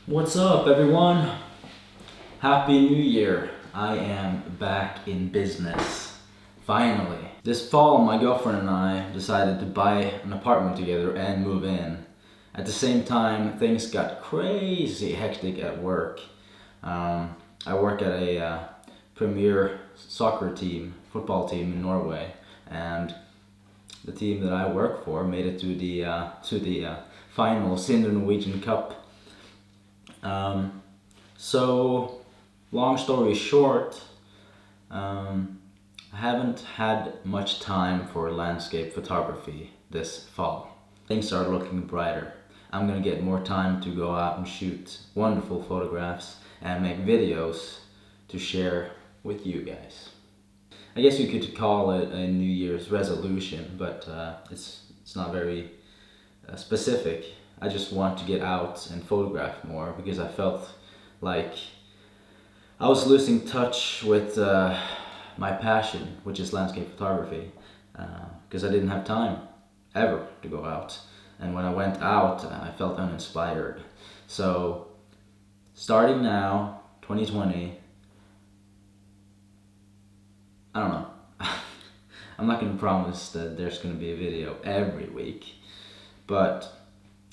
What's up, everyone? Happy New Year. I am back in business. Finally. This fall, my girlfriend and I decided to buy an apartment together and move in. At the same time, things got crazy hectic at work. I work at a premier soccer team, football team in Norway, and the team that I work for made it to the finals in the Norwegian Cup. So, long story short, I haven't had much time for landscape photography this fall. Things are looking brighter. I'm gonna get more time to go out and shoot wonderful photographs and make videos to share with you guys. I guess you could call it a New Year's resolution, but it's not very specific. I just want to get out and photograph more because I felt like I was losing touch with my passion, which is landscape photography, because I didn't have time ever to go out. And when I went out, I felt uninspired. So starting now, 2020, I don't know. I'm not going to promise that there's going to be a video every week, but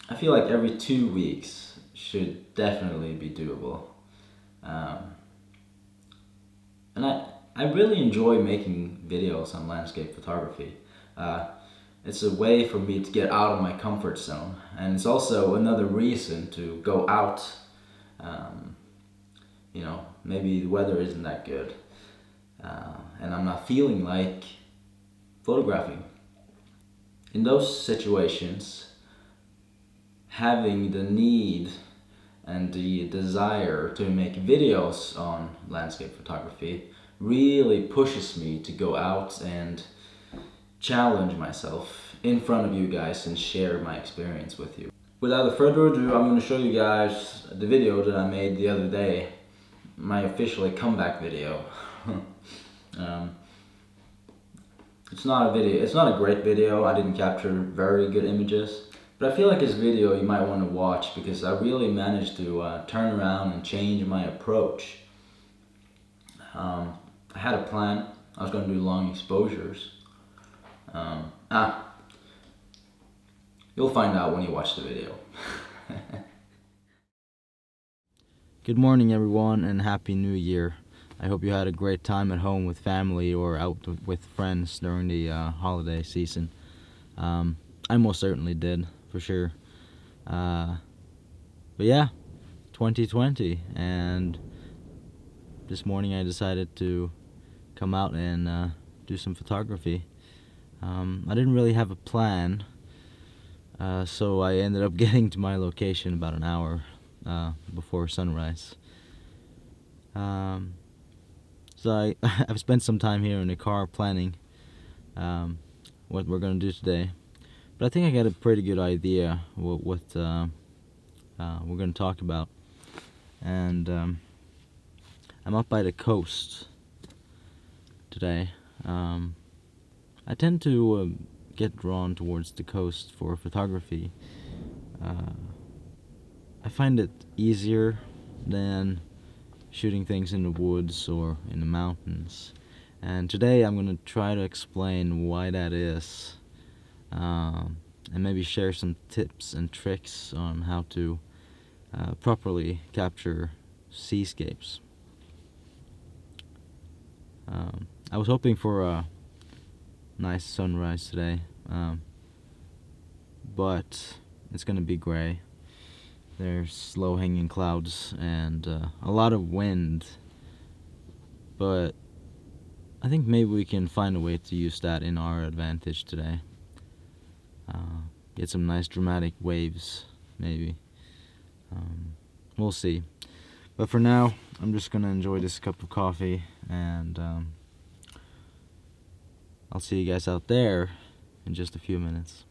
I feel like every 2 weeks should definitely be doable. And I really enjoy making videos on landscape photography. It's a way for me to get out of my comfort zone, and it's also another reason to go out. Maybe the weather isn't that good, and I'm not feeling like photographing. In those situations, having the need and the desire to make videos on landscape photography really pushes me to go out and challenge myself in front of you guys and share my experience with you. Without further ado, I'm going to show you guys the video that I made the other day, my officially comeback video. It's not a great video. I didn't capture very good images. But I feel like this video you might want to watch because I really managed to turn around and change my approach. I had a plan. I was going to do long exposures. You'll find out when you watch the video. Good morning, everyone, and Happy New Year. I hope you had a great time at home with family or out with friends during the holiday season. I most certainly did, for sure. But yeah, 2020, and this morning I decided to come out and do some photography. I didn't really have a plan, so I ended up getting to my location about an hour before sunrise. So I've spent some time here in the car planning what we're going to do today. But I think I got a pretty good idea what we're going to talk about. And I'm up by the coast today. I tend to get drawn towards the coast for photography. I find it easier than shooting things in the woods or in the mountains. And today I'm going to try to explain why that is. And maybe share some tips and tricks on how to properly capture seascapes. I was hoping for a nice sunrise today, but it's gonna be gray. There's low-hanging clouds and a lot of wind, but I think maybe we can find a way to use that in our advantage today. Get some nice dramatic waves, maybe. We'll see. But for now, I'm just gonna enjoy this cup of coffee, and I'll see you guys out there in just a few minutes.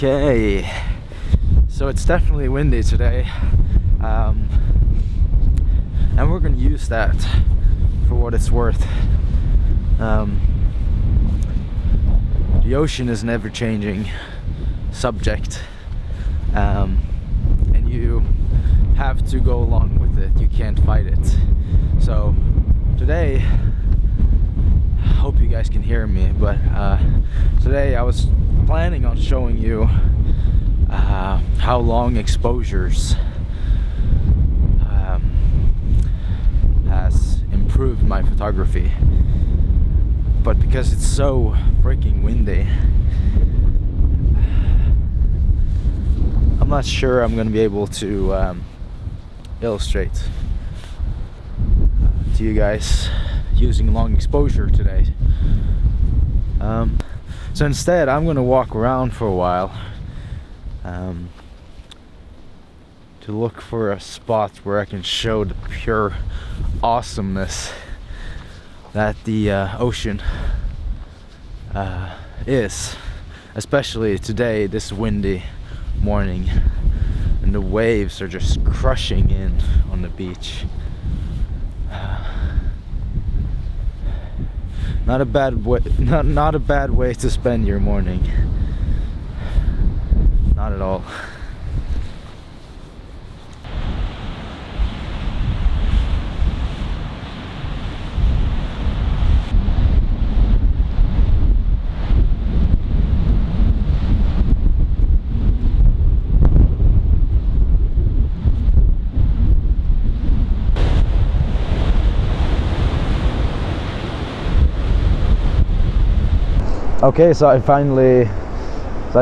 Okay, so it's definitely windy today, and we're gonna use that for what it's worth. The ocean is an ever-changing subject, and you have to go along with it. You can't fight it. So today, I hope you guys can hear me, but today I was planning on showing you how long exposures has improved my photography, but because it's so freaking windy, I'm not sure I'm gonna be able to illustrate to you guys using long exposure today. So instead I'm gonna walk around for a while to look for a spot where I can show the pure awesomeness that the ocean is, especially today, this windy morning, and the waves are just crushing in on the beach. Not a bad way, not a bad way to spend your morning. Not at all. Okay, so I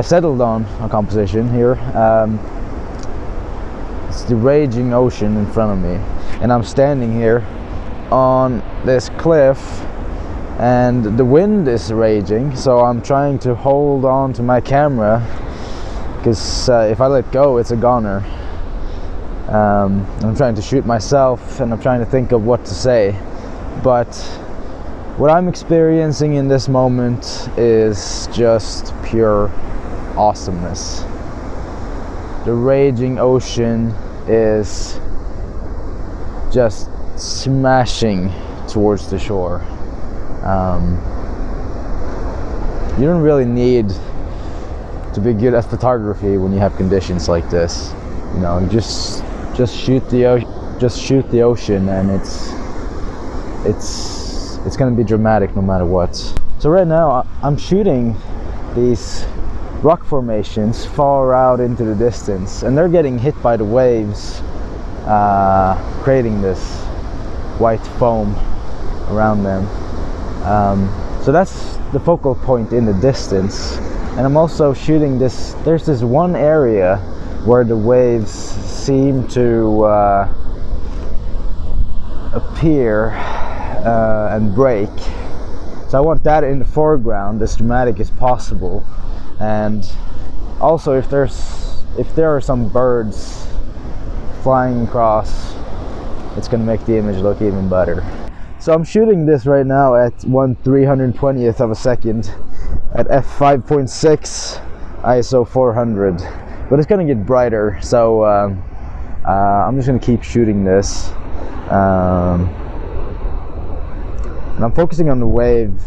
settled on a composition here. It's the raging ocean in front of me, and I'm standing here on this cliff, and the wind is raging, so I'm trying to hold on to my camera, because if I let go, it's a goner. I'm trying to shoot myself, and I'm trying to think of what to say, but what I'm experiencing in this moment is just pure awesomeness. The raging ocean is just smashing towards the shore. You don't really need to be good at photography when you have conditions like this. You know, just shoot the ocean, and it's going to be dramatic no matter what. So right now I'm shooting these rock formations far out into the distance, and they're getting hit by the waves, creating this white foam around them. So that's the focal point in the distance, and I'm also shooting this. There's this one area where the waves seem to appear and break, so I want that in the foreground, as dramatic as possible. And also, if there are some birds flying across, it's gonna make the image look even better. So I'm shooting this right now at 1/320th of a second at f5.6 ISO 400, but it's gonna get brighter, so I'm just gonna keep shooting this. And I'm focusing on the wave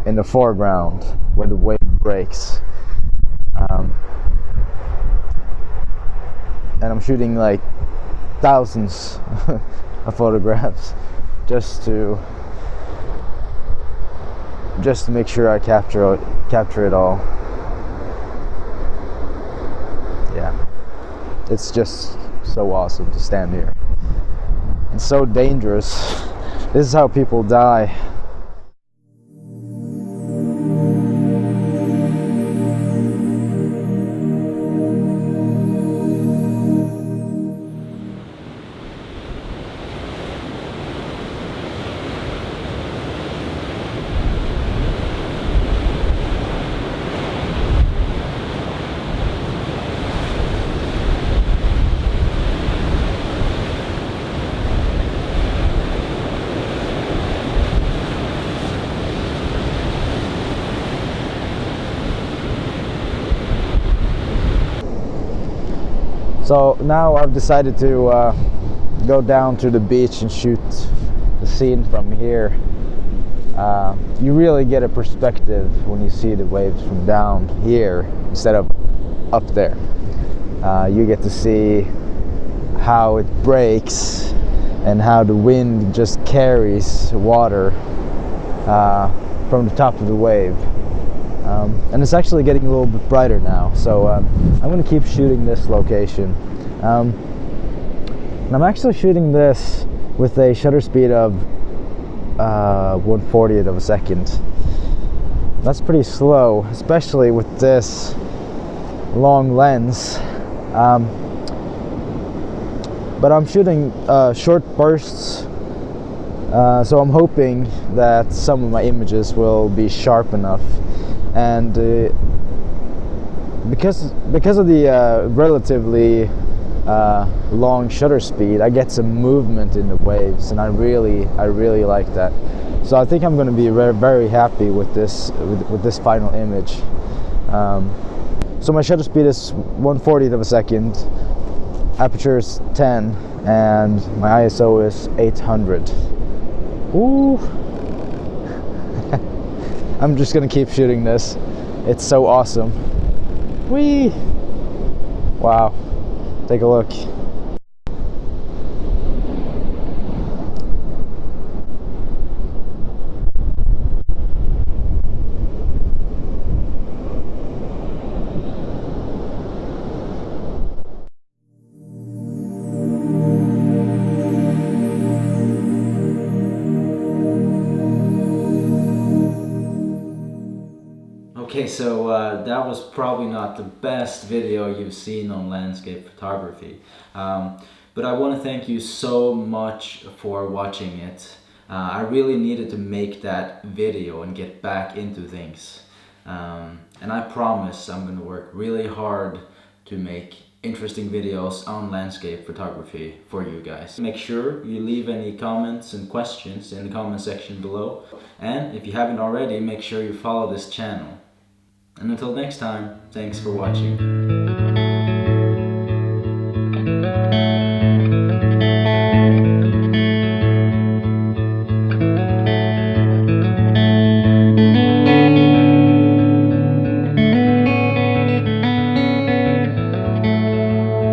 in the foreground where the wave breaks. And I'm shooting like thousands of photographs just to make sure I capture it all. Yeah, it's just so awesome to stand here. It's so dangerous. This is how people die. So now I've decided to go down to the beach and shoot the scene from here. You really get a perspective when you see the waves from down here instead of up there. You get to see how it breaks and how the wind just carries water from the top of the wave. And it's actually getting a little bit brighter now, so I'm going to keep shooting this location. And I'm actually shooting this with a shutter speed of 1/40th of a second. That's pretty slow, especially with this long lens. But I'm shooting short bursts, so I'm hoping that some of my images will be sharp enough. And because of the relatively long shutter speed, I get some movement in the waves, and I really like that. So I think I'm going to be very happy with this final image. So my shutter speed is 1/40th of a second, aperture is 10, and my ISO is 800. Ooh. I'm just gonna keep shooting this. It's so awesome. Whee! Wow. Take a look. Okay, so that was probably not the best video you've seen on landscape photography, but I want to thank you so much for watching it. I really needed to make that video and get back into things, and I promise I'm going to work really hard to make interesting videos on landscape photography for you guys. Make sure you leave any comments and questions in the comment section below, and if you haven't already, make sure you follow this channel. And until next time, thanks for watching.